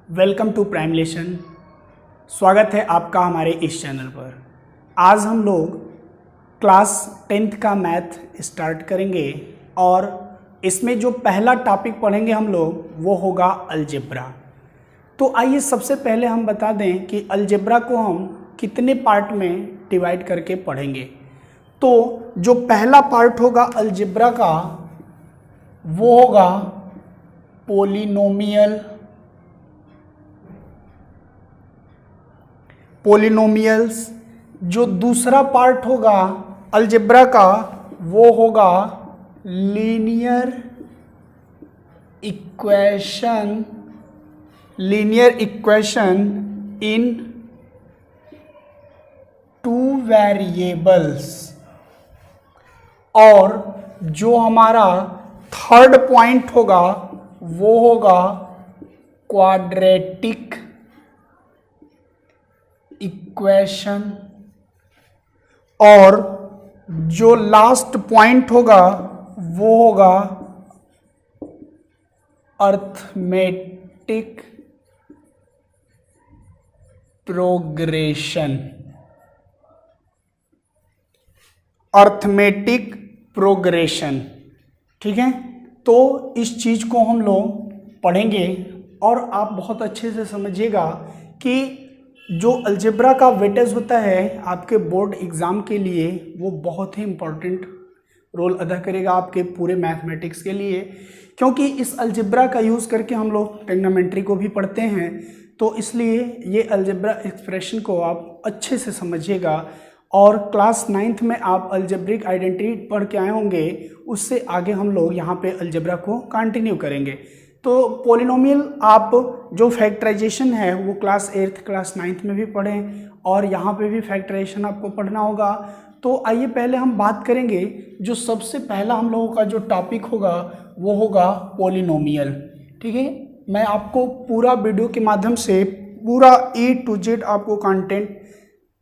Welcome to prime lesson. स्वागत है आपका हमारे इस चैनल पर। आज हम लोग क्लास 10th का मैथ स्टार्ट करेंगे और इसमें जो पहला टॉपिक पढ़ेंगे हम लोग वो होगा अलजेब्रा। तो आइए सबसे पहले हम बता दें कि अलजेब्रा को हम कितने पार्ट में डिवाइड करके पढ़ेंगे। तो जो पहला पार्ट होगा अलजेब्रा का वो होगा पोलिनोमियल्स। जो दूसरा पार्ट होगा अलजेब्रा का वो होगा linear equation in two variables. और जो हमारा थर्ड पॉइंट होगा वो होगा क्वाड्रेटिक इक्वेशन। और जो लास्ट पॉइंट होगा वो होगा अर्थमेटिक प्रोग्रेशन। ठीक है, तो इस चीज को हम लोग पढ़ेंगे और आप बहुत अच्छे से समझिएगा कि जो अलजेब्रा का वेटेज होता है आपके बोर्ड एग्ज़ाम के लिए वो बहुत ही इम्पोर्टेंट रोल अदा करेगा आपके पूरे मैथमेटिक्स के लिए, क्योंकि इस अलजेब्रा का यूज़ करके हम लोग ट्रिग्नोमेट्री को भी पढ़ते हैं। तो इसलिए ये अलजेब्रा एक्सप्रेशन को आप अच्छे से समझिएगा और क्लास 9th में आप अलजेब्रिक आइडेंटिटी पढ़ के आए होंगे, उससे आगे हम लोग यहाँ पे अलजेब्रा को कंटिन्यू करेंगे। तो पॉलिनोमियल आप जो फैक्टराइजेशन है वो क्लास 8th क्लास 9th में भी पढ़ें और यहाँ पे भी फैक्टराइजेशन आपको पढ़ना होगा। तो आइए पहले हम बात करेंगे, जो सबसे पहला हम लोगों का जो टॉपिक होगा वो होगा पॉलिनोमियल। ठीक है, मैं आपको पूरा वीडियो के माध्यम से पूरा A to Z आपको कंटेंट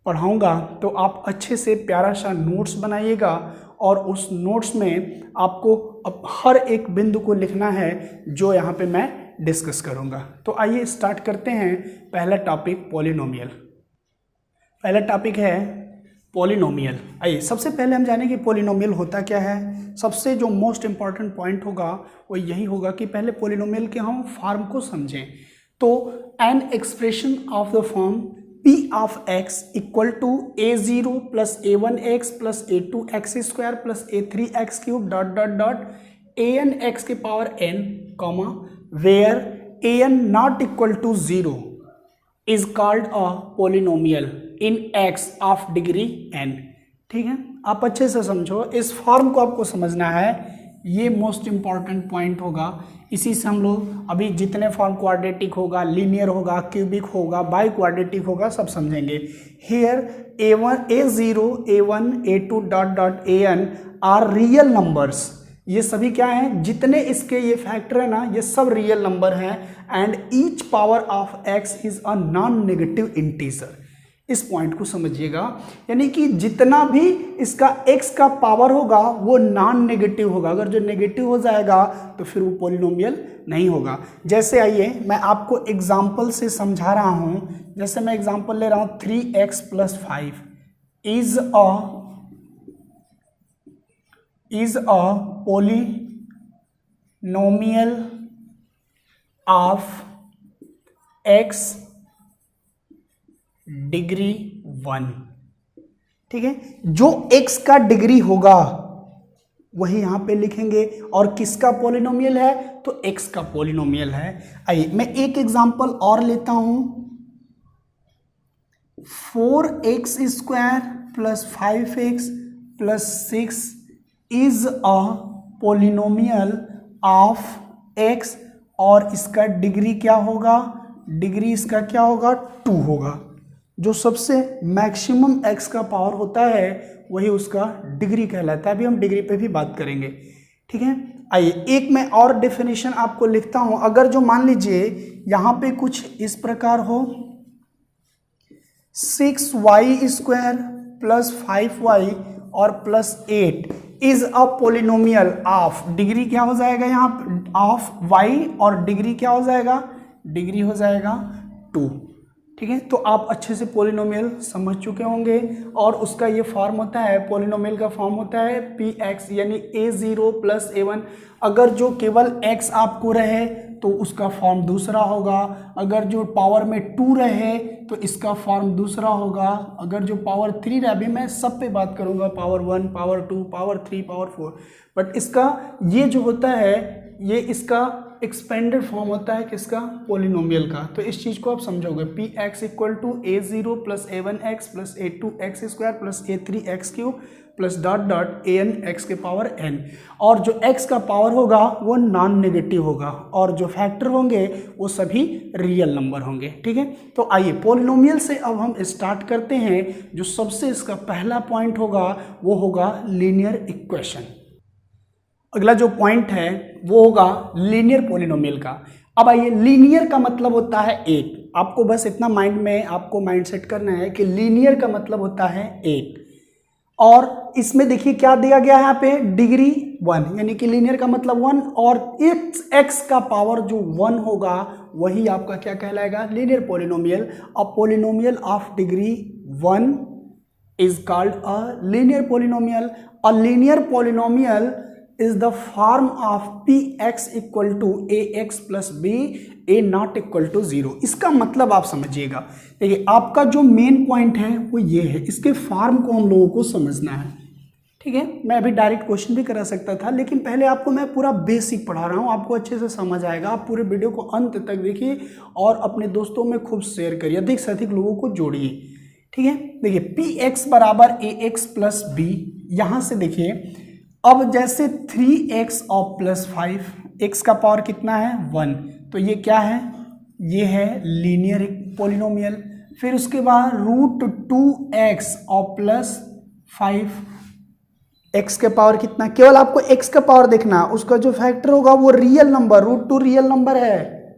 पढ़ाऊँगा, तो आप अच्छे से प्यारा सा नोट्स बनाइएगा और उस नोट्स में आपको अब हर एक बिंदु को लिखना है जो यहाँ पे मैं डिस्कस करूँगा। तो आइए स्टार्ट करते हैं। पहला टॉपिक पॉलिनोमियल। पहला टॉपिक है पॉलिनोमियल। आइए सबसे पहले हम जानें कि पॉलिनोमियल होता क्या है। सबसे जो मोस्ट इम्पॉर्टेंट पॉइंट होगा वो यही होगा कि पहले पॉलिनोमियल के हम फॉर्म को समझें। तो an expression of the form p of x equal to a0 plus a1x plus a2x square plus a3x cube dot dot dot an x के power n comma where an not equal to 0 is called a polynomial in x of degree n। ठीक है, आप अच्छे से समझो, इस form को आपको समझना है, ये मोस्ट इंपॉर्टेंट पॉइंट होगा। इसी से हम लोग अभी जितने फॉर्म क्वाड्रेटिक होगा, लीनियर होगा, क्यूबिक होगा, बाई क्वाड्रेटिक होगा, सब समझेंगे। Here a1 a0 a1 a2 डॉट dot an are real numbers. ये सभी क्या हैं, जितने इसके ये फैक्टर है ना, ये सब रियल नंबर हैं। And each power of x is a non negative integer. इस पॉइंट को समझिएगा, यानी कि जितना भी इसका x का पावर होगा वो नॉन नेगेटिव होगा। अगर जो नेगेटिव हो जाएगा तो फिर वो पॉलिनोमियल नहीं होगा। जैसे आइए मैं आपको एग्जांपल से समझा रहा हूँ। जैसे मैं एग्जांपल ले रहा हूँ 3x plus 5 is a polynomial of x degree 1। ठीक है, जो x का डिग्री होगा वही यहां पे लिखेंगे। और किसका पॉलिनोमियल है, तो x का पॉलिनोमियल है। आइए मैं एक एग्जांपल और लेता हूं। 4x square plus 5x plus 6 is a polynomial of x। और इसका डिग्री क्या होगा, डिग्री इसका क्या होगा, 2 होगा। जो सबसे मैक्सिमम x का पावर होता है वही उसका डिग्री कहलाता है। अभी हम डिग्री पे भी बात करेंगे। ठीक है, आइए एक मैं और डेफिनेशन आपको लिखता हूं। अगर जो मान लीजिए यहां पे कुछ इस प्रकार हो, 6y स्क्वायर प्लस 5y और plus 8 is a polynomial of, degree क्या हो जाएगा यहाँ ऑफ y और डिग्री क्या हो जाएगा, डिग्री हो जाएगा 2। ठीक है, तो आप अच्छे से पॉलिनोमियल समझ चुके होंगे। और उसका ये फॉर्म होता है, पॉलिनोमियल का फॉर्म होता है px यानी a0 + a1। अगर जो केवल x आपको रहे तो उसका फॉर्म दूसरा होगा, अगर जो पावर में 2 रहे तो इसका फॉर्म दूसरा होगा, अगर जो पावर 3 रहे, अभी मैं सब पे बात करूंगा, power 1, power 2, power 3, power 4, but इसका ये जो होता है ये इसका एक्सपेंडेड फॉर्म होता है किसका, पॉलिनोमियल का। तो इस चीज को आप समझोगे, px = a0 + a1x + a2x² + a3x³ + dot dot an x के पावर n। और जो x का पावर होगा वो नॉन नेगेटिव होगा और जो फैक्टर होंगे वो सभी रियल नंबर होंगे। ठीक है, तो आइए पॉलिनोमियल से अब हम स्टार्ट करते हैं। जो सबसे इसका पहला पॉइंट होगा वो होगा लीनियर इक्वेशन। अगला जो पॉइंट है वो होगा लीनियर पॉलिनोमियल का। अब आइए, लीनियर का मतलब होता है एक, आपको बस इतना माइंड में आपको माइंड सेट करना है कि लीनियर का मतलब होता है एक। और इसमें देखिए क्या दिया गया है यहाँ पे, डिग्री 1, यानी कि लीनियर का मतलब 1, और x का पावर जो 1 होगा वही आपका क्या कहलाएगा, linear polynomial. A polynomial of degree 1 is called a linear polynomial. A linear polynomial is the form of px = ax + b, a not = 0। इसका मतलब आप समझिएगा, देखिए आपका जो मेन पॉइंट है वो ये है, इसके फॉर्म को हम लोगों को समझना है। ठीक है, मैं अभी डायरेक्ट क्वेश्चन भी करा सकता था, लेकिन पहले आपको मैं पूरा बेसिक पढ़ा रहा हूँ, आपको अच्छे से समझ आएगा। आप पूरे वीडियो को अंत तक देखिए और अपने दोस्तों में खूब शेयर करिए, अधिक से अधिक लोगों को जोड़िए। ठीक है, देखिए px = ax + b, यहाँ से देखिए अब जैसे 3x और +5, x का पावर कितना है 1, तो ये क्या है, ये है लीनियर पॉलिनोमियल। फिर उसके बाद √2x और +5, x के पावर कितना, केवल आपको x का पावर देखना, उसका जो फैक्टर होगा वो रियल नंबर, √2 रियल नंबर है।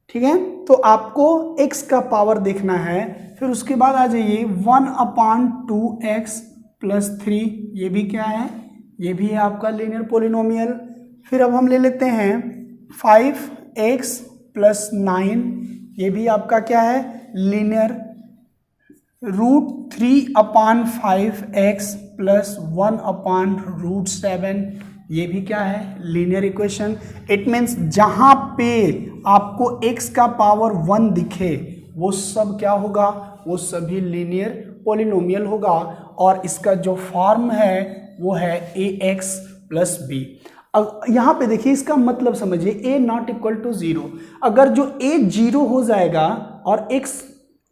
ठीक है, तो आपको x का पावर देखना है। फिर उसके बाद आ जाइए 1/2x + 3, ये भी क्या है, ये भी है आपका लीनियर पॉलिनोमियल। फिर अब हम ले लेते हैं 5x + 9, ये भी आपका क्या है, लीनियर। √3/5x + 1/√7, ये भी क्या है, लीनियर इक्वेशन। इट मीन्स जहां पे आपको x का पावर 1 दिखे वो सब क्या होगा, वो सभी लीनियर पॉलिनोमियल होगा। और इसका जो फॉर्म है वो है ax + b। अब यहाँ पे देखिए इसका मतलब समझिए, a not = 0। अगर जो a 0 हो जाएगा और x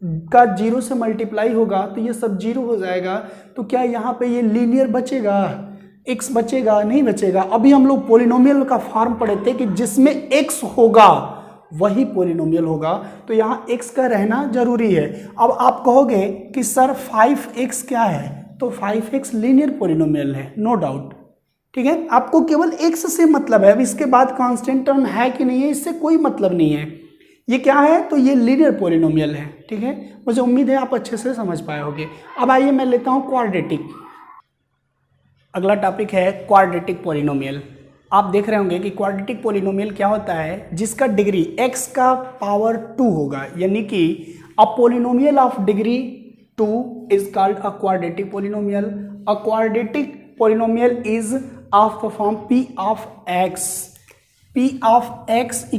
का 0 से मल्टीप्लाई होगा तो ये सब 0 हो जाएगा, तो क्या यहाँ पे ये लीनियर बचेगा, x बचेगा, नहीं बचेगा। अभी हम लोग पॉलिनोमियल का फॉर्म पढ़े थे कि जिसमें x होगा वही पॉलिनोमियल होगा, तो यहाँ x का रहना जरूरी है। अब आप कहोगे कि सर 5x क्या है, तो 5x लीनियर पॉलिनोमियल है, नो डाउट। ठीक है, आपको केवल x से मतलब है, अब इसके बाद कांस्टेंट टर्म है कि नहीं है इससे कोई मतलब नहीं है। ये क्या है, तो ये लीनियर पॉलिनोमियल है। ठीक है, मुझे उम्मीद है आप अच्छे से समझ पाए होंगे। अब आइए मैं लेता हूँ क्वाड्रेटिक। अगला टॉपिक है क्वाड्रेटिक पॉलिनोमियल। आप देख रहे होंगे कि क्वाड्रेटिक पॉलिनोमियल क्या होता है, जिसका डिग्री x का पावर 2 होगा, यानी कि a polynomial of degree 2 is called a quadratic polynomial. A quadratic polynomial is of the form p of x. P of x =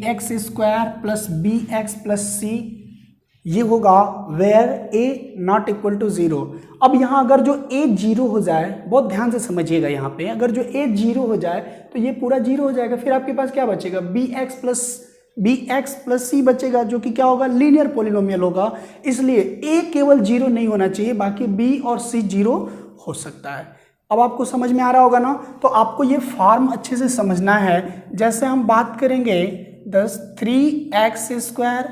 ax² + bx + c, ये होगा where a not = 0। अब यहाँ अगर जो a 0 हो जाए, बहुत ध्यान से समझिएगा, यहाँ पे अगर जो a 0 हो जाए तो ये पूरा 0 हो जाएगा। फिर आपके पास क्या बचेगा, bx + c बचेगा, जो कि क्या होगा, लीनियर पॉलिनोमियल होगा। इसलिए a केवल 0 नहीं होना चाहिए, बाकी b और c 0 हो सकता है। अब आपको समझ में आ रहा होगा ना, तो आपको ये फॉर्म अच्छे से समझना है। जैसे हम बात करेंगे 3x²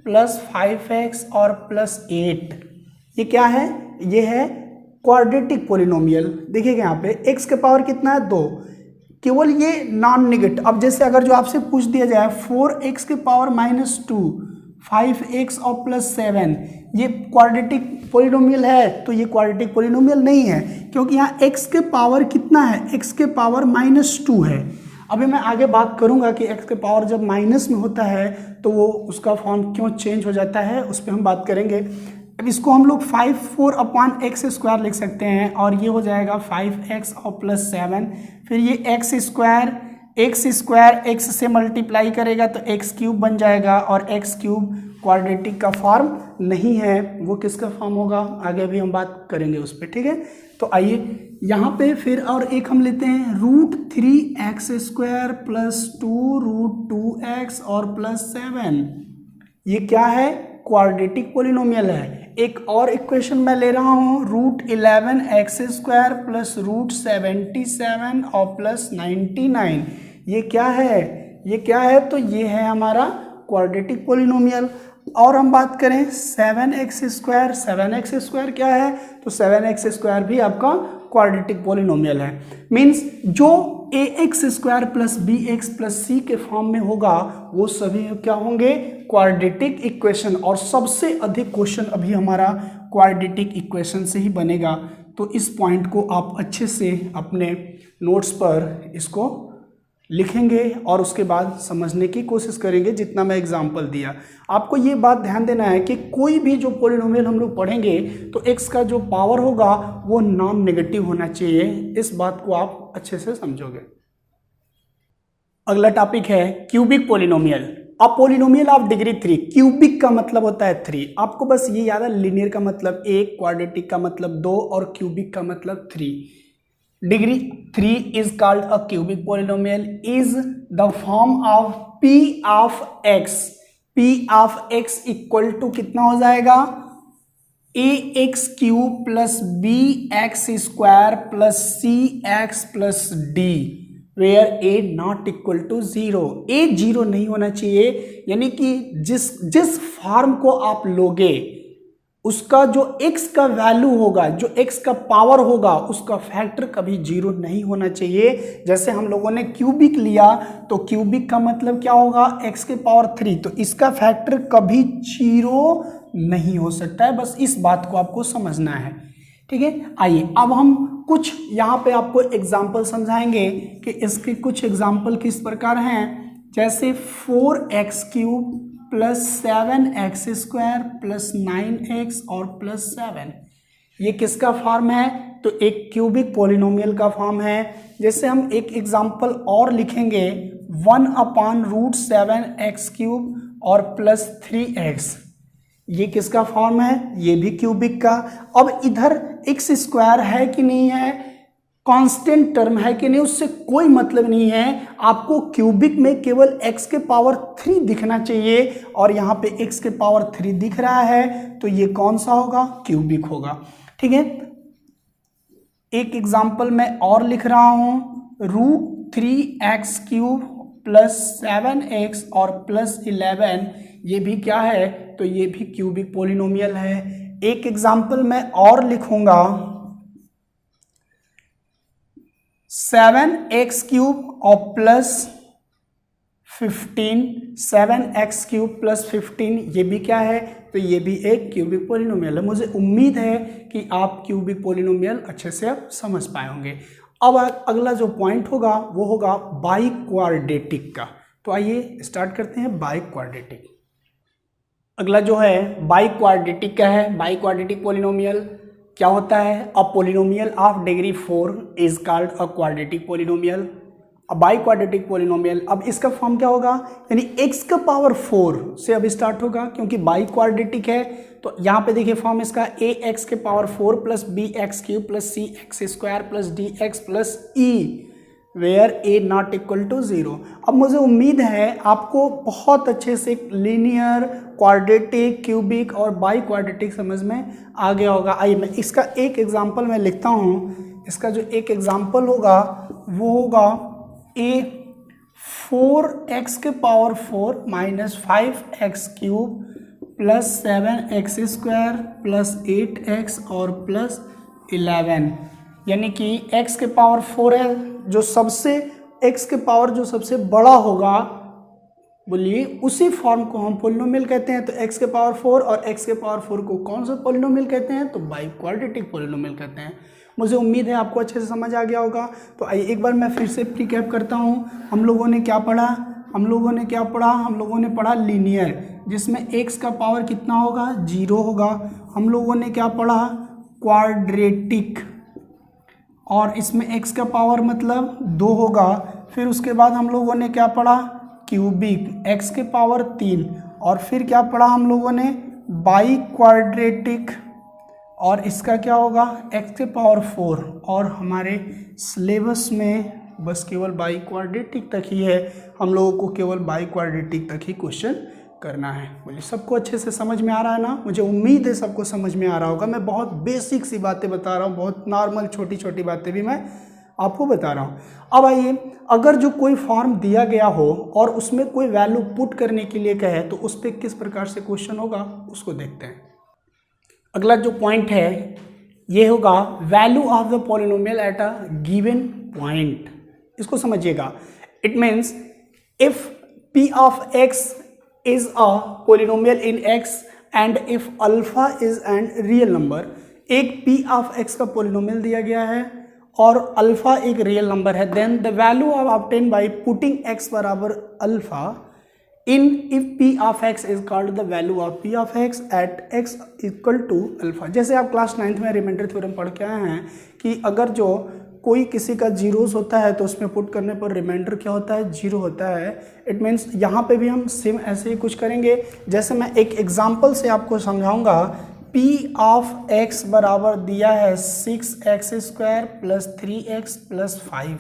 + 5x और +8, ये क्या है, ये है क्वाड्रेटिक पॉलिनोमियल। देखिएगा यहाँ पे x के पावर कितना है 2, केवल ये नॉन नेगेटिव। अब जैसे अगर जो आपसे पूछ दिया जाए 4x के पावर -2, 5x और +7, ये क्वाड्रेटिक पॉलिनोमियल है, तो ये क्वाड्रेटिक पॉलिनोमियल नहीं है, क्योंकि यहाँ x के पावर कितना है, x के पावर -2 है। अभी मैं आगे बात करूंगा कि x के पावर जब माइनस में होता है तो वो उसका फॉर्म क्यों चेंज हो जाता है, उस पर हम बात करेंगे। अब इसको हम लोग 5/4 लिख सकते हैं और ये हो जाएगा 5x और प्लस 7, फिर ये x स्क्वायर x से मल्टीप्लाई करेगा तो x³ बन जाएगा और x³ क्वाड्रेटिक का फॉर्म नहीं है, वो किसका फॉर्म होगा आगे भी हम बात करेंगे उस पर, ठीक है। तो आइए यहाँ पे फिर और एक हम लेते हैं √3x² प्लस 2√2x और प्लस 7, ये क्या है, क्वाड्रेटिक पोलिनोमियल है। एक और इक्वेशन मैं ले रहा हूँ √11x² प्लस √77 और प्लस 99, ये क्या है, तो ये है हमारा क्वाड्रेटिक पोलिनोमियल। और हम बात करें 7x² क्या है, तो 7x² भी आपका क्वाड्रेटिक पोलिनोमियल है। मीन्स जो ax² plus bx plus c के फॉर्म में होगा वो सभी क्या होंगे, क्वाड्रेटिक इक्वेशन। और सबसे अधिक क्वेश्चन अभी हमारा क्वाड्रेटिक इक्वेशन से ही बनेगा, तो इस पॉइंट को आप अच्छे से अपने नोट्स पर इसको लिखेंगे और उसके बाद समझने की कोशिश करेंगे जितना मैं एग्जाम्पल दिया। आपको ये बात ध्यान देना है कि कोई भी जो पोलिनोमियल हम लोग पढ़ेंगे तो x का जो पावर होगा वो नॉन नेगेटिव होना चाहिए, इस बात को आप अच्छे से समझोगे। अगला टॉपिक है क्यूबिक पोलिनोमियल। अब पोलिनोमियल ऑफ डिग्री 3, क्यूबिक का मतलब होता है 3। आपको बस ये याद है, लीनियर का मतलब 1, क्वाड्रेटिक का मतलब 2 और क्यूबिक का मतलब 3। Degree 3 is called a cubic polynomial, is the form of p of x. p of x equal to कितना हो जाएगा, ax³ plus bx² plus cx plus d, where a not equal to 0। a 0 नहीं होना चाहिए, यानी कि जिस form को आप लोगे उसका जो x का वैल्यू होगा, जो x का पावर होगा, उसका फैक्टर कभी 0 नहीं होना चाहिए। जैसे हम लोगों ने क्यूबिक लिया तो क्यूबिक का मतलब क्या होगा, x के पावर 3, तो इसका फैक्टर कभी 0 नहीं हो सकता है। बस इस बात को आपको समझना है, ठीक है। आइए अब हम कुछ यहाँ पे आपको एग्जाम्पल समझाएंगे कि इसके कुछ एग्जाम्पल किस प्रकार हैं। जैसे 4x³ plus 7x² plus 9x और प्लस 7, ये किसका फॉर्म है, तो एक क्यूबिक पोलिनोमियल का फॉर्म है। जैसे हम एक एग्जांपल और लिखेंगे 1/√7x³ और प्लस 3x, ये किसका फॉर्म है, ये भी क्यूबिक का। अब इधर x² है कि नहीं है, कांस्टेंट टर्म है कि नहीं, उससे कोई मतलब नहीं है। आपको क्यूबिक में केवल x के पावर 3 दिखना चाहिए और यहाँ पे x के पावर 3 दिख रहा है, तो ये कौन सा होगा, क्यूबिक होगा, ठीक है। एक एग्जांपल मैं और लिख रहा हूँ √3x³ प्लस 7x और प्लस 11, ये भी क्या है, तो ये भी क्यूबिक पोलिनोमियल है। एक एग्जांपल मैं और लिखूंगा 7x³ और प्लस 15, 7x³ प्लस 15, ये भी क्या है, तो ये भी एक क्यूबिक पोलिनोमियल है। मुझे उम्मीद है कि आप क्यूबिक पोलिनोमियल अच्छे से अब समझ पाए होंगे। अब अगला जो पॉइंट होगा वो होगा बाइक्वाड्रेटिक का। तो आइए स्टार्ट करते हैं बाइक्वाड्रेटिक। अगला जो है बाइक्वाड्रेटिक का है। बाइक्वाड्रेटिक पोलिनोमियल क्या होता है, a polynomial of degree 4 is called a quadratic polynomial. अब बाइक्वाड्रेटिक पोलिनोमियल, अब इसका फॉर्म क्या होगा, यानी x का पावर 4 से अब स्टार्ट होगा क्योंकि बाइक्वाड्रेटिक है। तो यहाँ पे देखिए फॉर्म इसका ax के power 4 plus bx³ plus cx² plus dx plus e, where a not equal to 0। अब मुझे उम्मीद है आपको बहुत अच्छे से लीनियर, क्वाड्रेटिक, क्यूबिक और बाइक्वाड्रेटिक समझ में आ गया होगा। आइए मैं इसका एक एग्जांपल मैं लिखता हूँ। इसका जो एक एग्जांपल होगा वो होगा a 4x के power 4 minus 5x³ plus 7x² plus 8x और प्लस 11, यानी कि x के पावर 4 है, जो सबसे x के पावर जो सबसे बड़ा होगा, बोलिए उसी फॉर्म को हम पोलिनोमियल कहते हैं। तो x के पावर 4 और x के पावर 4 को कौन सा पोलिनोमियल कहते हैं, तो बाइक्वाड्रेटिक पोलिनोमियल कहते हैं। मुझे उम्मीद है आपको अच्छे से समझ आ गया होगा। तो आइए एक बार मैं फिर से रिकैप करता हूँ। हम लोगों ने क्या पढ़ा? हम लोगों ने पढ़ा लीनियर, जिसमें x का पावर कितना होगा? 0 होगा। हम लोगों ने क्या पढ़ा? क्वाड्रेटिक, और इसमें x का पावर मतलब 2 होगा। फिर उसके बाद हम लोगों ने क्या पढ़ा? क्यूबिक, x के पावर 3। और फिर क्या पढ़ा हम लोगों ने? बाई क्वाड्रेटिक, और इसका क्या होगा? x के पावर 4। और हमारे सिलेबस में बस केवल बाई क्वाड्रेटिक तक ही है, हम लोगों को केवल बाई क्वाड्रेटिक तक ही क्वेश्चन करना है। बोलिए सबको अच्छे से समझ में आ रहा है ना? मुझे उम्मीद है सबको समझ में आ रहा होगा। मैं बहुत बेसिक सी बातें बता रहा हूँ, बहुत नॉर्मल छोटी छोटी बातें भी मैं आपको बता रहा हूँ। अब आइए, अगर जो कोई फॉर्म दिया गया हो और उसमें कोई वैल्यू पुट करने के लिए कहे तो उस पर किस प्रकार से क्वेश्चन होगा उसको देखते हैं। अगला जो पॉइंट है ये होगा value of the polynomial at a given point. इसको समझिएगा। It means if p of x is a polynomial in x and if alpha is an real number, एक p of x का polynomial दिया गया है और अल्फा एक real number है, then the value of obtain by putting x बराबर alpha in if p of x is called the value of p of x at x equal to alpha. जैसे आप class 9th में remainder theorem पढ़ के आए हैं कि अगर जो कोई किसी का जीरोस होता है तो उसमें पुट करने पर रिमाइंडर क्या होता है? 0 होता है। इट मीन्स यहाँ पे भी हम सेम ऐसे ही कुछ करेंगे। जैसे मैं एक एग्जांपल से आपको समझाऊंगा। p ऑफ x बराबर दिया है 6x² प्लस 3x प्लस 5।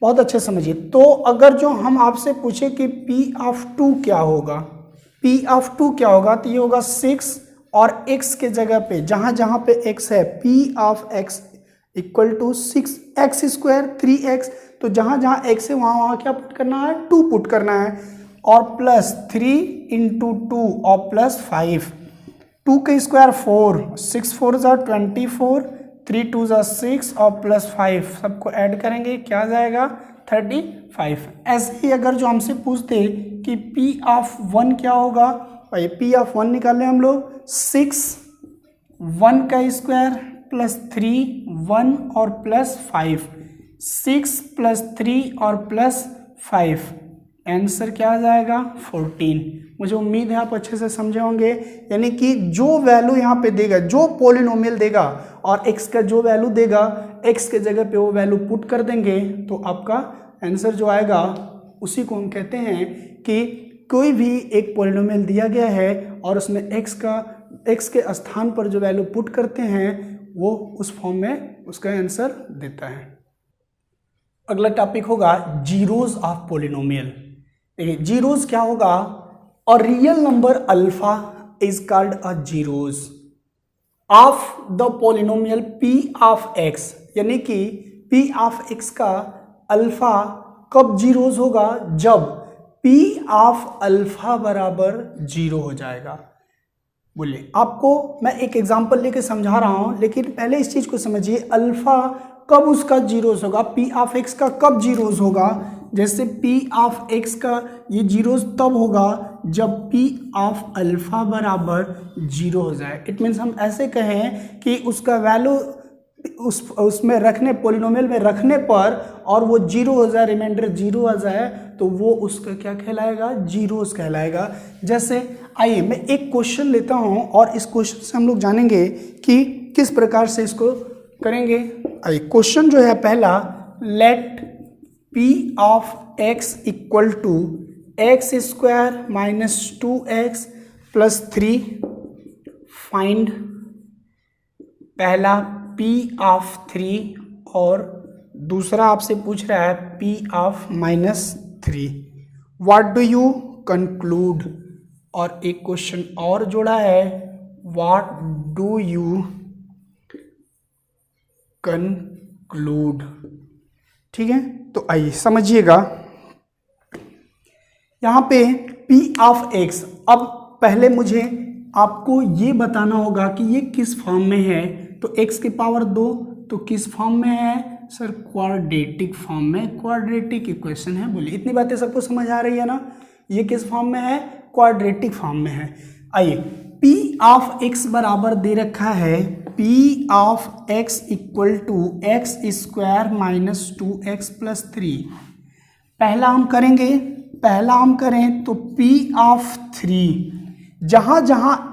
बहुत अच्छे समझिए। तो अगर जो हम आपसे पूछे कि p ऑफ 2 क्या होगा, p ऑफ 2 क्या होगा, तो ये होगा 6 और x के जगह पे जहाँ जहाँ पे x है p of x equal to 6x² 3x, तो जहाँ जहाँ x है वहाँ वहाँ क्या पुट करना है? 2 पुट करना है, और प्लस 3 इंटू 2 और प्लस 5। 2 का स्क्वायर 4, 6 4 ज़ा 24, 3 2 ज़ा 6 और प्लस 5 सबको ऐड करेंगे क्या आ जाएगा? 35। ऐसे ही अगर जो हमसे पूछते कि p ऑफ 1 क्या होगा, भाई p ऑफ 1 निकालें हम लोग। 6 1 का स्क्वायर प्लस 3 1 और प्लस 5, 6 प्लस 3 और प्लस 5, आंसर क्या आ जाएगा? 14। मुझे उम्मीद है आप अच्छे से समझे होंगे। यानी कि जो वैल्यू यहाँ पे देगा, जो पॉलिनोमियल देगा और x का जो वैल्यू देगा, x के जगह पे वो वैल्यू पुट कर देंगे तो आपका आंसर जो आएगा उसी को हम कहते हैं कि कोई भी एक पॉलिनोमियल दिया गया है और उसमें x के स्थान पर जो वैल्यू पुट करते हैं वो उस फॉर्म में उसका आंसर देता है। अगला टॉपिक होगा जीरोस ऑफ पॉलिनोमियल। देखिए जीरोस क्या होगा? और real number alpha is called a zeros of the polynomial p of x, यानी कि p ऑफ x का अल्फा कब जीरोस होगा? जब p ऑफ अल्फा बराबर 0 हो जाएगा। बोलिए आपको मैं एक एग्जांपल लेके समझा रहा हूं, लेकिन पहले इस चीज को समझिए। अल्फा कब उसका जीरोस होगा? p ऑफ x का कब जीरोस होगा? जैसे p ऑफ x का ये जीरोस तब होगा जब p ऑफ अल्फा बराबर 0 हो जाए। इट मीन्स हम ऐसे कहें कि उसका वैल्यू उसमें रखने, पॉलिनोमियल में रखने पर और वो 0 हो जाए, रिमाइंडर 0 आ जाए, तो वो उसका क्या कहलाएगा? जीरोस कहलाएगा। जैसे आइए मैं एक क्वेश्चन लेता हूं और इस क्वेश्चन से हम लोग जानेंगे कि किस प्रकार से इसको करेंगे। आइए क्वेश्चन जो है पहला, let p of x equal to x² minus 2x plus 3 find पहला p ऑफ 3 और दूसरा आपसे पूछ रहा है p of -3। What do you conclude? और एक क्वेश्चन और जोड़ा है, व्हाट डू यू कंक्लूड। ठीक है, तो आइए समझिएगा। यहाँ पे p ऑफ x, अब पहले मुझे आपको ये बताना होगा कि ये किस फॉर्म में है। तो x की पावर 2 तो किस फॉर्म में है? सर क्वाड्रेटिक फॉर्म में, क्वाड्रेटिक इक्वेशन है। बोलिए इतनी बातें सबको समझ आ रही है ना? ये किस फॉर्म में है? क्वाड्रेटिक फॉर्म में है। आइए p ऑफ x बराबर दे रखा है P of X equal to X square minus 2x plus 3। पहला हम करें तो P ऑफ 3, जहाँ जहाँ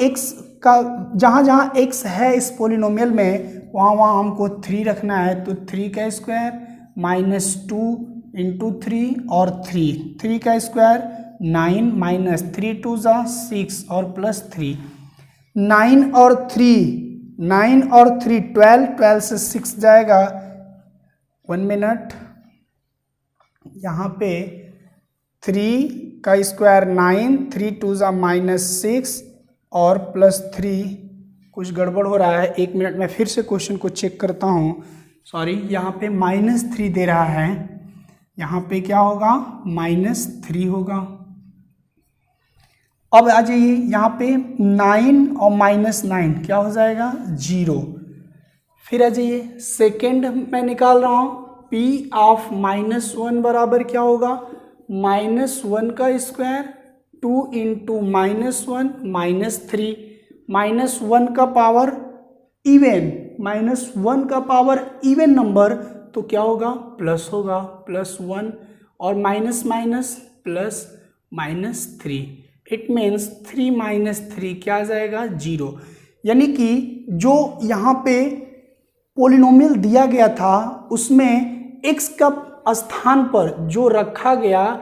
x है इस पोलिनोमियल में वहाँ हमको 3 रखना है, तो 3 का स्क्वायर माइनस 2 इंटू 3 और 3 का स्क्वायर 9 माइनस 3 2 जा 6 और प्लस 3, 9 और 3 12 से 6 जाएगा, 1 मिनट, यहाँ पे 3 का स्क्वायर 9, 3 2 जा माइनस 6 और प्लस 3, कुछ गड़बड़ हो रहा है, 1 मिनट में फिर से क्वेश्चन को चेक करता हूँ। सॉरी, यहाँ पे -3 दे रहा है, यहाँ पे क्या होगा -3 होगा। अब आ जाइए यहाँ पे 9 और -9 क्या हो जाएगा 0। फिर आ जाइए सेकेंड मैं निकाल रहा हूँ, P ऑफ -1 बराबर क्या होगा, -1 का स्क्वायर 2 इंटू -1 -3, -1 का पावर इवन नंबर तो क्या होगा प्लस होगा, +1 और माइनस प्लस -3, इट मीन्स 3 - 3 क्या आ जाएगा 0। यानी कि जो यहाँ पे पोलिनोमियल दिया गया था उसमें x का स्थान पर जो रखा गया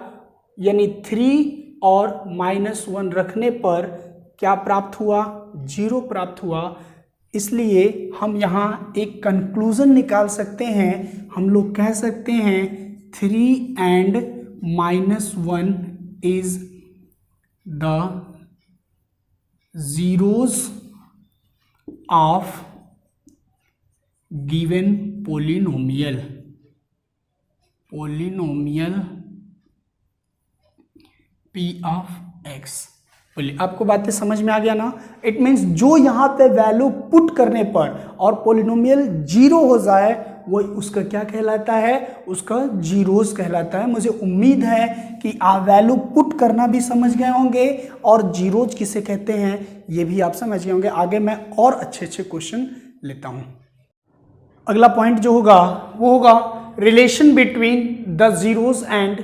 यानी 3 और -1 रखने पर क्या प्राप्त हुआ 0 प्राप्त हुआ। इसलिए हम यहाँ एक कंक्लूजन निकाल सकते हैं, हम लोग कह सकते हैं 3 and -1 is the zeros of given polynomial P of x। बोलिए आपको बातें समझ में आ गया ना। इट मीन्स जो यहाँ पे वैल्यू पुट करने पर और पोलिनोमियल 0 हो जाए वो उसका क्या कहलाता है, उसका जीरोस कहलाता है। मुझे उम्मीद है कि आप वैल्यू पुट करना भी समझ गए होंगे और जीरोज किसे कहते हैं ये भी आप समझ गए होंगे। आगे मैं और अच्छे क्वेश्चन लेता हूँ। अगला पॉइंट जो होगा वो होगा relation between the zeros and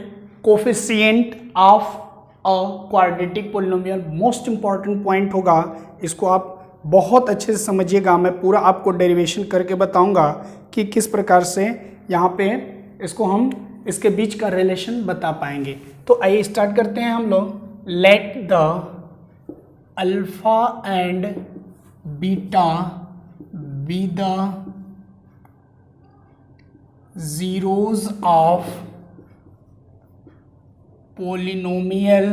coefficient of a quadratic polynomial. Most important point होगा, इसको आप बहुत अच्छे से समझिएगा। मैं पूरा आपको डेरिवेशन करके बताऊंगा कि किस प्रकार से यहाँ पे इसको हम इसके बीच का रिलेशन बता पाएंगे। तो आइए स्टार्ट करते हैं हम लोग। Let the alpha and beta be the zeros of polynomial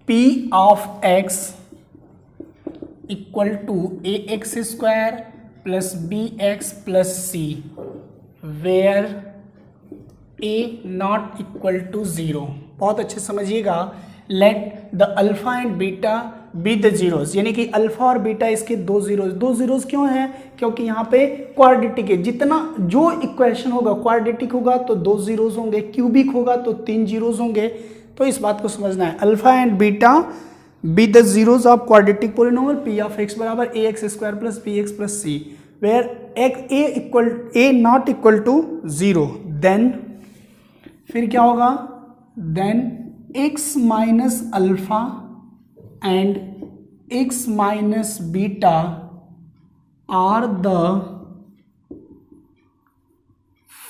P of x equal to ax square plus bx plus c where a not equal to 0। बहुत अच्छे समझिएगा। Let the alpha and beta be the zeros, यानी कि alpha और beta इसके दो zeros क्यों हैं, क्योंकि यहाँ पे क्वाड्रेटिक है। जितना जो इक्वेशन होगा क्वाड्रेटिक होगा तो 2 जीरोस होंगे, क्यूबिक होगा तो 3 जीरोस होंगे। तो इस बात को समझना है। Alpha and beta be the zeros of quadratic polynomial p of x बराबर a x square plus B x plus c where a not equal to 0। Then फिर क्या होगा, then x minus alpha and x minus beta are the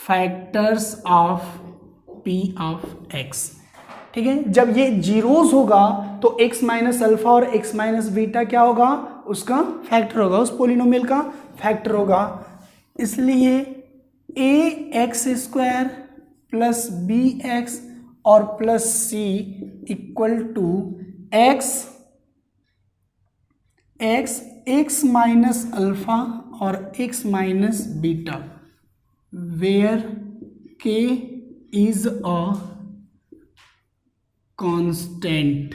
factors of p of x। ठीक है, जब ये zeros होगा तो x माइनस अल्फा और x माइनस बीटा क्या होगा, उसका फैक्टर होगा, उस पोलिनोमियल का फैक्टर होगा। इसलिए a x square plus B x और plus c equal to x minus alpha और x minus beta where k is a constant.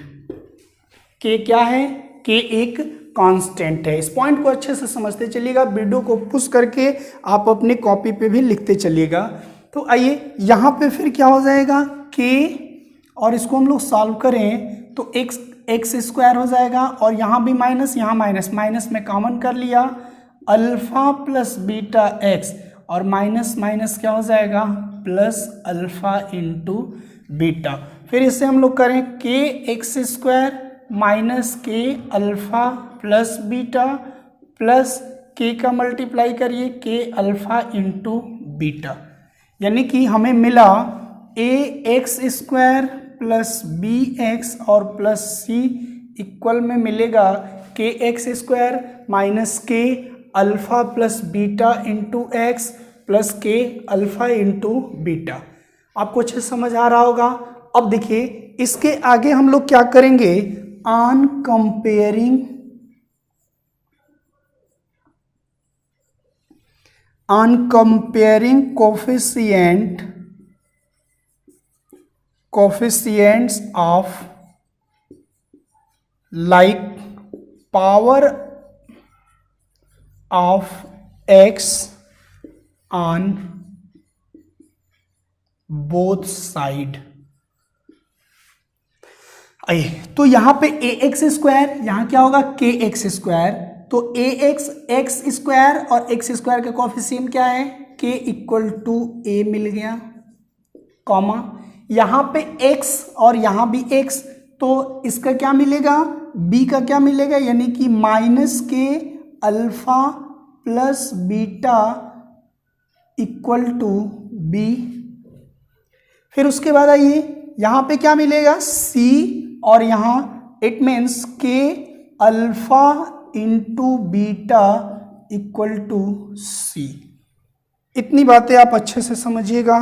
K क्या है, के एक कांस्टेंट है। इस पॉइंट को अच्छे से समझते चलिएगा, वीडियो को पुश करके आप अपनी कॉपी पे भी लिखते चलिएगा। तो आइए यहाँ पे फिर क्या हो जाएगा के, और इसको हम लोग सॉल्व करें तो x एक्स स्क्वायर हो जाएगा, और यहाँ भी माइनस, यहाँ माइनस, माइनस में कॉमन कर लिया, अल्फा प्लस बीटा एक्स, और माइनस माइनस क्या हो जाएगा, प्लस अल्फा इंटू बीटा। फिर इसे हम लोग करें के x square minus k alpha plus beta plus के का मल्टीप्लाई करिए के अल्फा इंटू बीटा, यानी कि हमें मिला a x square plus B x और प्लस सी इक्वल में मिलेगा k x square minus k alpha plus beta into x plus k alpha into beta. आपको अच्छे समझ आ रहा होगा। अब देखिए इसके आगे हम लोग क्या करेंगे, on comparing coefficients of like power of x on both side। आइए तो यहां पे ए एक्स स्क्वायर, यहां क्या होगा के एक्स स्क्वायर, तो ए एक्स एक्स स्क्वायर और एक्स स्क्वायर का कोफिशिएंट क्या है, के इक्वल टू ए मिल गया, कॉमा यहां पे x और यहां भी x, तो इसका क्या मिलेगा, b का क्या मिलेगा, यानी कि minus k alpha plus beta equal to b। फिर उसके बाद आइए यहां पे क्या मिलेगा, c, और यहां it means k alpha into beta equal to c। इतनी बातें आप अच्छे से समझिएगा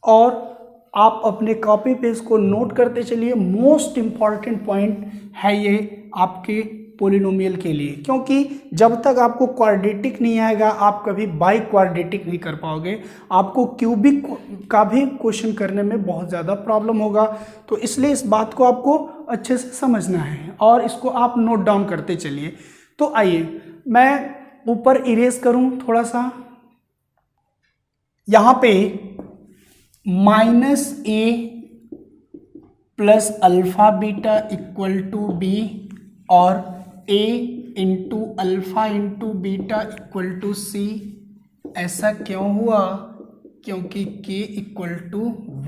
और आप अपने कॉपी पे इसको नोट करते चलिए। मोस्ट इंपॉर्टेंट पॉइंट है ये आपके पोलिनोमियल के लिए, क्योंकि जब तक आपको क्वाड्रेटिक नहीं आएगा आप कभी बाई क्वाड्रेटिक नहीं कर पाओगे, आपको क्यूबिक का भी क्वेश्चन करने में बहुत ज़्यादा प्रॉब्लम होगा। तो इसलिए इस बात को आपको अच्छे से समझना है और इसको आप नोट डाउन करते चलिए। तो आइए मैं ऊपर इरेज करूं थोड़ा सा, यहाँ पे minus a plus alpha beta equal to b और a into alpha into beta equal to c. ऐसा क्यों हुआ, क्योंकि k इक्वल टू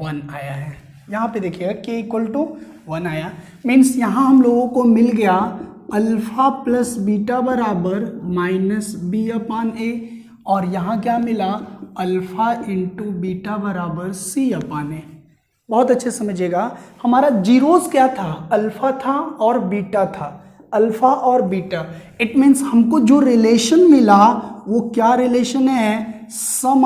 1 आया है। यहाँ पे देखिएगा k इक्वल टू 1 आया, मीन्स यहाँ हम लोगों को मिल गया अल्फा प्लस बीटा बराबर माइनस बी अपान ए, और यहाँ क्या मिला, अल्फा इंटू बीटा बराबर सी अपान ए। बहुत अच्छे समझिएगा, हमारा जीरोस क्या था, अल्फा था और बीटा था, अल्फा और बीटा। इट मीन्स हमको जो रिलेशन मिला वो क्या रिलेशन है, सम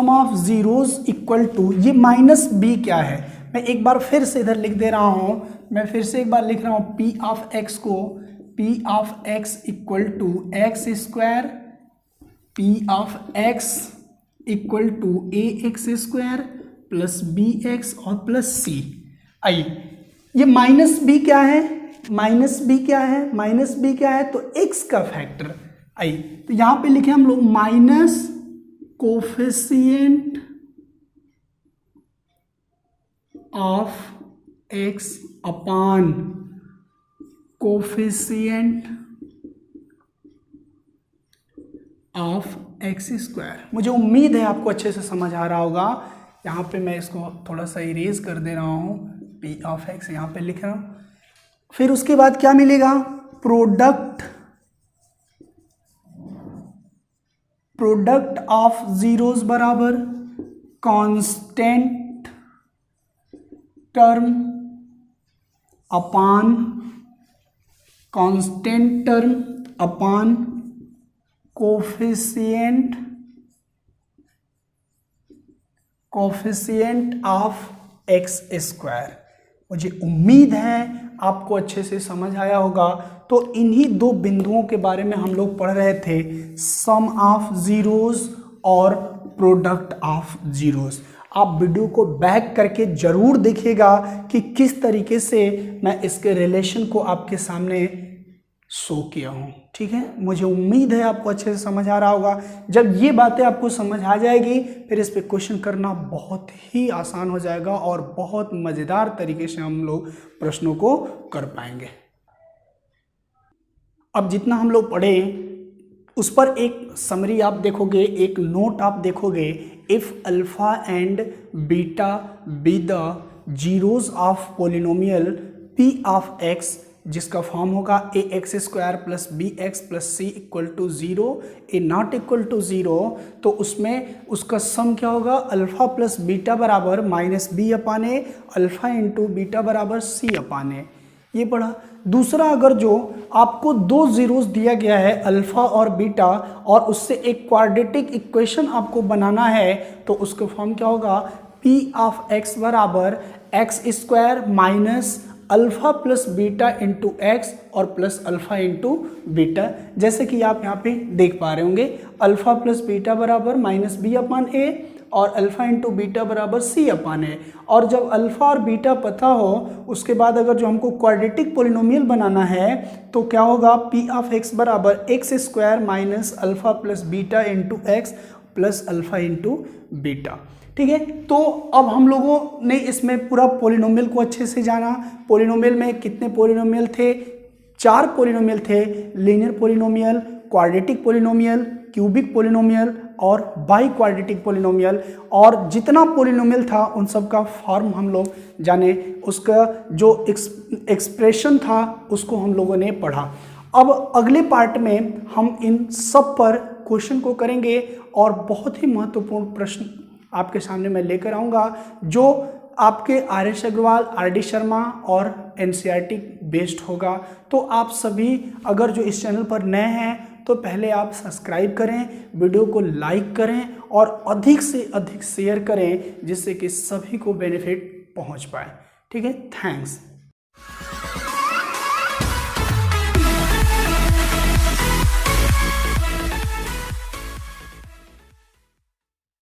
ऑफ जीरोस इक्वल टू, ये माइनस बी क्या है, मैं एक बार फिर से इधर लिख दे रहा हूं, मैं फिर से एक बार लिख रहा हूं, पी ऑफ एक्स को P of X equal to X square, P of X equal to A x square plus B x और प्लस सी। आइए ये माइनस बी क्या है, माइनस बी क्या है, माइनस बी क्या है, तो एक्स का फैक्टर। आइए तो यहां पे लिखे हम लोग minus coefficient of x upon coefficient of x square. मुझे उम्मीद है आपको अच्छे से समझ आ रहा होगा। यहाँ पे मैं इसको थोड़ा सा इरेज कर दे रहा हूँ, पी ऑफ एक्स यहाँ पे लिख रहा हूँ। फिर उसके बाद क्या मिलेगा, प्रोडक्ट ऑफ जीरोस बराबर constant term upon coefficient of x square. मुझे उम्मीद है आपको अच्छे से समझ आया होगा। तो इन्हीं दो बिंदुओं के बारे में हम लोग पढ़ रहे थे, सम ऑफ जीरोस और प्रोडक्ट ऑफ जीरोस। आप वीडियो को बैक करके जरूर देखिएगा कि किस तरीके से मैं इसके रिलेशन को आपके सामने शो किया हूँ। ठीक है, मुझे उम्मीद है आपको अच्छे से समझ आ रहा होगा। जब ये बातें आपको समझ आ जाएगी फिर इस पे क्वेश्चन करना बहुत ही आसान हो जाएगा और बहुत मज़ेदार तरीके से हम लोग प्रश्नों को कर पाएंगे। अब जितना हम लोग पढ़े उस पर एक समरी आप देखोगे, एक नोट आप देखोगे। If alpha and beta be the zeros of polynomial p of x, जिसका फॉर्म होगा a x square plus B x plus c equal to zero, a not equal to zero, तो उसमें उसका सम क्या होगा, alpha plus beta बराबर minus b upon a, alpha into beta बराबर c अपान ए। ये पढ़ा। दूसरा, अगर जो आपको दो जीरोस दिया गया है अल्फ़ा और बीटा और उससे एक क्वाड्रेटिक इक्वेशन आपको बनाना है तो उसका फॉर्म क्या होगा, पी ऑफ एक्स बराबर x square minus alpha plus beta into x और प्लस अल्फ़ा इंटू बीटा। जैसे कि आप यहाँ पे देख पा रहे होंगे, अल्फ़ा प्लस बीटा बराबर माइनस बी अपान ए और अल्फ़ा इंटू बीटा बराबर सी अपान ए। और जब अल्फ़ा और बीटा पता हो उसके बाद अगर जो हमको क्वाड्रेटिक पोलिनोमियल बनाना है तो क्या होगा, पी ऑफ एक्स बराबर x square minus alpha plus beta into x plus alpha into beta. ठीक है, तो अब हम लोगों ने इसमें पूरा पोलिनोमियल को अच्छे से जाना। पोलिनोमियल में कितने पोलिनोमियल थे, 4 पोलिनोमियल थे, linear polynomial, quadratic polynomial, cubic polynomial और बाई क्वाड्रेटिक पोलिनोमियल। और जितना पोलिनोमियल था उन सब का फॉर्म हम लोग जाने, उसका जो एक्सप्रेशन था उसको हम लोगों ने पढ़ा। अब अगले पार्ट में हम इन सब पर क्वेश्चन को करेंगे और बहुत ही महत्वपूर्ण प्रश्न आपके सामने मैं लेकर आऊँगा जो आपके R S Agrawal, R D Sharma और एनसीईआरटी बेस्ड होगा। तो आप सभी अगर जो इस चैनल पर नए हैं तो पहले आप सब्सक्राइब करें, वीडियो को लाइक करें और अधिक से अधिक शेयर करें जिससे कि सभी को बेनिफिट पहुंच पाए। ठीक है, थैंक्स।